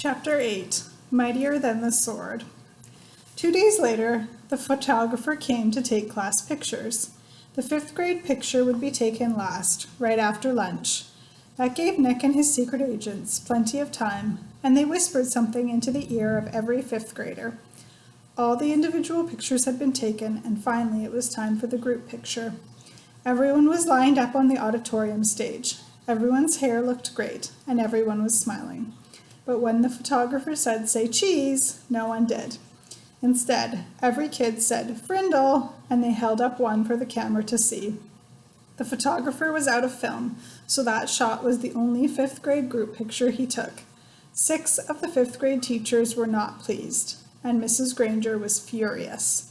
Chapter 8 Mightier Than the Sword. 2 days later, the photographer came to take class pictures. The 5th grade picture would be taken last, right after lunch. That gave Nick and his secret agents plenty of time, and they whispered something into the ear of every 5th grader. All the individual pictures had been taken, and finally it was time for the group picture. Everyone was lined up on the auditorium stage. Everyone's hair looked great, and everyone was smiling. But when the photographer said, "Say cheese," no one did. Instead, every kid said, "Frindle," and they held up one for the camera to see. The photographer was out of film, so that shot was the only 5th grade group picture he took. 6 of the 5th grade teachers were not pleased, and Mrs. Granger was furious.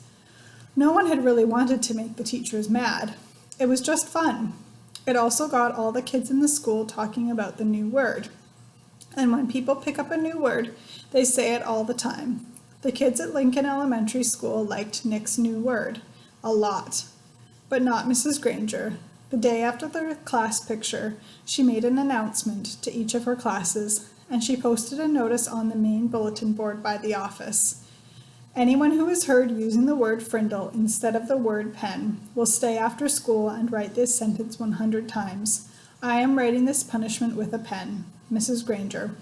No one had really wanted to make the teachers mad. It was just fun. It also got all the kids in the school talking about the new word. And when people pick up a new word, they say it all the time. The kids at Lincoln Elementary School liked Nick's new word a lot, but not Mrs. Granger. The day after the class picture, she made an announcement to each of her classes, and she posted a notice on the main bulletin board by the office. Anyone who is heard using the word Frindle instead of the word pen will stay after school and write this sentence 100 times. I am writing this punishment with a pen. Mrs. Granger.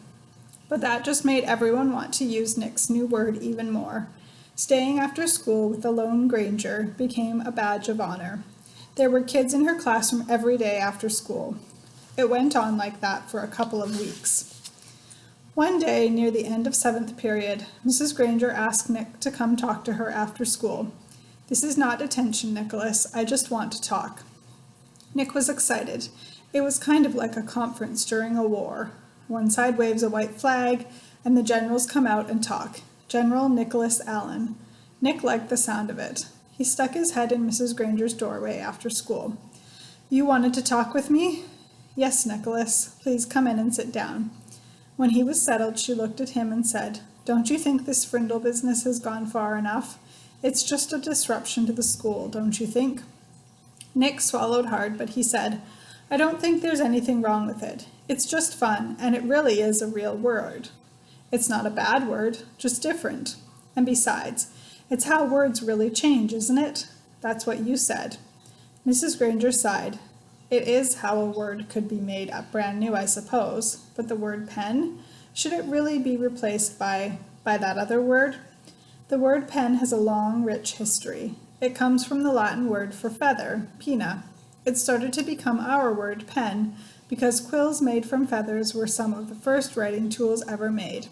But that just made everyone want to use Nick's new word even more. Staying after school with the lone Granger became a badge of honor. There were kids in her classroom every day after school. It went on like that for a couple of weeks. One day, near the end of 7th period, Mrs. Granger asked Nick to come talk to her after school. "This is not detention, Nicholas. I just want to talk." Nick was excited. It was kind of like a conference during a war. One side waves a white flag, and the generals come out and talk. General Nicholas Allen. Nick liked the sound of it. He stuck his head in Mrs. Granger's doorway after school. "You wanted to talk with me?" "Yes, Nicholas. Please come in and sit down." When he was settled, she looked at him and said, "Don't you think this Frindle business has gone far enough? It's just a disruption to the school, don't you think?" Nick swallowed hard, but he said, "I don't think there's anything wrong with it. It's just fun, and it really is a real word. It's not a bad word, just different. And besides, it's how words really change, isn't it? That's what you said." Mrs. Granger sighed. "It is how a word could be made up brand new, I suppose, but the word pen, should it really be replaced by that other word? The word pen has a long, rich history. It comes from the Latin word for feather, pinna. It started to become our word pen because quills made from feathers were some of the first writing tools ever made.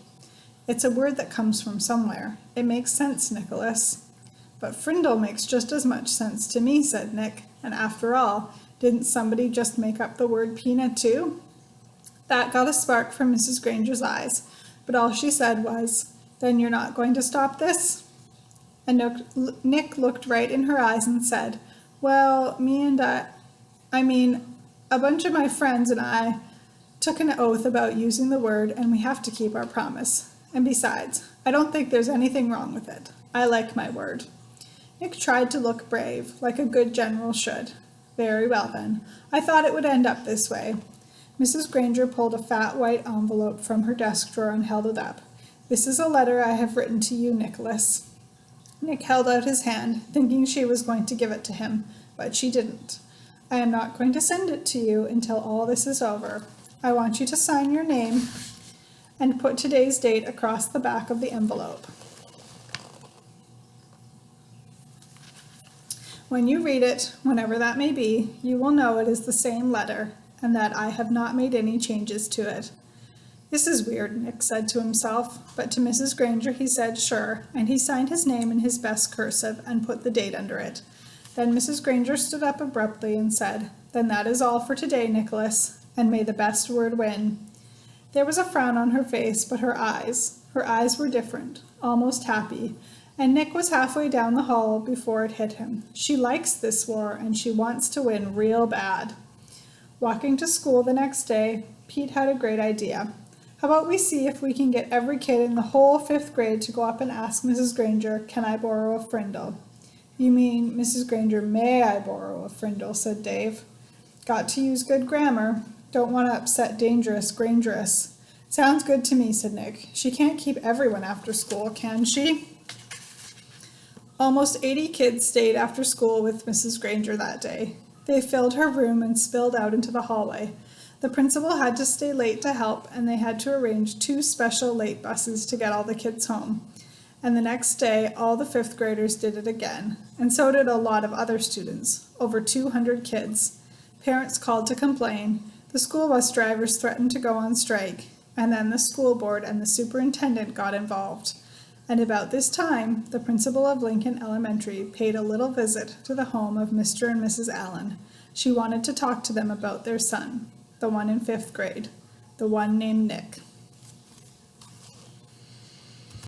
It's a word that comes from somewhere. It makes sense, Nicholas." "But Frindle makes just as much sense to me," said Nick. "And after all, didn't somebody just make up the word pinna too?" That got a spark from Mrs. Granger's eyes, but all she said was, "Then you're not going to stop this?" And Nick looked right in her eyes and said, "Well, a bunch of my friends and I took an oath about using the word, and we have to keep our promise. And besides, I don't think there's anything wrong with it. I like my word." Nick tried to look brave, like a good general should. "Very well then. I thought it would end up this way." Mrs. Granger pulled a fat white envelope from her desk drawer and held it up. "This is a letter I have written to you, Nicholas." Nick held out his hand, thinking she was going to give it to him, but she didn't. "I am not going to send it to you until all this is over. I want you to sign your name and put today's date across the back of the envelope. When you read it, whenever that may be, you will know it is the same letter and that I have not made any changes to it." "This is weird," Nick said to himself, but to Mrs. Granger he said, "Sure," and he signed his name in his best cursive and put the date under it. Then Mrs. Granger stood up abruptly and said, "Then that is all for today, Nicholas, and may the best word win." There was a frown on her face, but her eyes were different, almost happy, and Nick was halfway down the hall before it hit him. She likes this war, and she wants to win real bad. Walking to school the next day, Pete had a great idea. "How about we see if we can get every kid in the whole 5th grade to go up and ask Mrs. Granger, 'Can I borrow a Frindle?'" "You mean, Mrs. Granger, may I borrow a Frindle?" said Dave. "Got to use good grammar. Don't want to upset dangerous Grangerous. Sounds good to me, said Nick. She can't keep everyone after school, can she? Almost 80 kids stayed after school with Mrs. Granger that day. They filled her room and spilled out into the hallway. The principal had to stay late to help, and they had to arrange 2 special late buses to get all the kids home. And the next day, all the 5th graders did it again, and so did a lot of other students, over 200 kids. Parents called to complain. The school bus drivers threatened to go on strike, and then the school board and the superintendent got involved. And about this time, the principal of Lincoln Elementary paid a little visit to the home of Mr. and Mrs. Allen. She wanted to talk to them about their son, the one in 5th grade, the one named Nick.